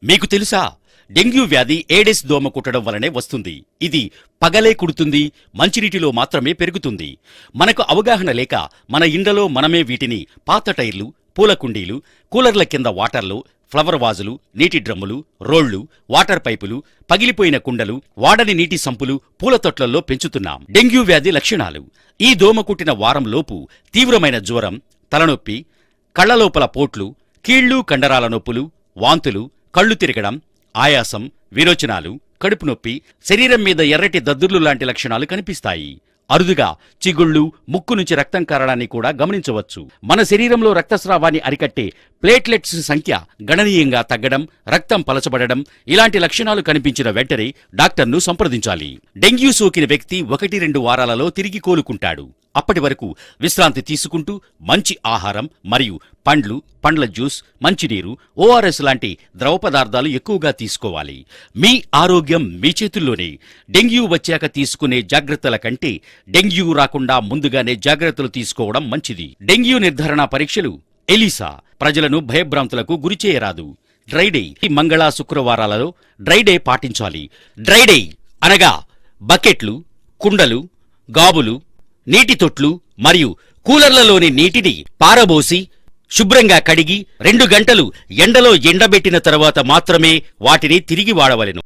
మీకు తెలుసా, డెంగ్యూ వ్యాధి ఏడెస్ దోమ కుట్టడం వలనే వస్తుంది. ఇది పగలే కుడుతుంది, మంచినీటిలో మాత్రమే పెరుగుతుంది. మనకు అవగాహన లేక మన ఇండ్లలో మనమే వీటిని పాత టైర్లు, పూల కుండీలు, కూలర్ల కింద వాటర్లో, ఫ్లవర్ వాజులు, నీటి డ్రమ్ములు, రోళ్లు, వాటర్ పైపులు, పగిలిపోయిన కుండలు, వాడని నీటి సంపులు, పూల తొట్లల్లో పెంచుతున్నాం. డెంగ్యూ వ్యాధి లక్షణాలు: ఈ దోమ కుట్టిన వారంలోపు తీవ్రమైన జ్వరం, తలనొప్పి, కళ్లలోపల పోట్లు, కీళ్లు కండరాల నొప్పులు, వాంతులు, కళ్ళు తిరగడం, ఆయాసం, విరోచనాలు, కడుపు నొప్పి, శరీరం మీద ఎర్రటి దద్దుర్లు లాంటి లక్షణాలు కనిపిస్తాయి. అరుదుగా చిగుళ్ళు, ముక్కు నుంచి రక్తం కారడాన్ని కూడా గమనించవచ్చు. మన శరీరంలో రక్తస్రావాన్ని అరికట్టే ప్లేట్లెట్స్ సంఖ్య గణనీయంగా తగ్గడం, రక్తం పలచబడడం, ఇలాంటి లక్షణాలు కనిపించిన వెంటనే డాక్టర్ను సంప్రదించాలి. డెంగ్యూ సోకిన వ్యక్తి 1-2 వారాలలో తిరిగి కోలుకుంటాడు. అప్పటి వరకు విశ్రాంతి తీసుకుంటూ మంచి ఆహారం మరియు పండ్లు, పండ్ల జ్యూస్, మంచినీరు, ఓఆర్ఎస్ లాంటి ద్రవ పదార్థాలు ఎక్కువగా తీసుకోవాలి. మీ ఆరోగ్యం మీ చేతుల్లోనే. డెంగ్యూ వచ్చాక తీసుకునే జాగ్రత్తల కంటే డెంగ్యూ రాకుండా ముందుగానే జాగ్రత్తలు తీసుకోవడం మంచిది. డెంగ్యూ నిర్ధారణ పరీక్షలు ఎలిసా ప్రజలను భయభ్రాంతులకు గురిచేయరాదు. డ్రైడే మంగళ శుక్రవారాలలో డ్రైడే పాటించాలి. డ్రైడే అనగా బకెట్లు, కుండలు, గాబులు, నీటి తొట్లు మరియు కూలర్లలోని నీటిని పారబోసి శుభ్రంగా కడిగి 2 గంటలు ఎండలో ఎండబెట్టిన తరువాత మాత్రమే వాటిని తిరిగి వాడవలెను.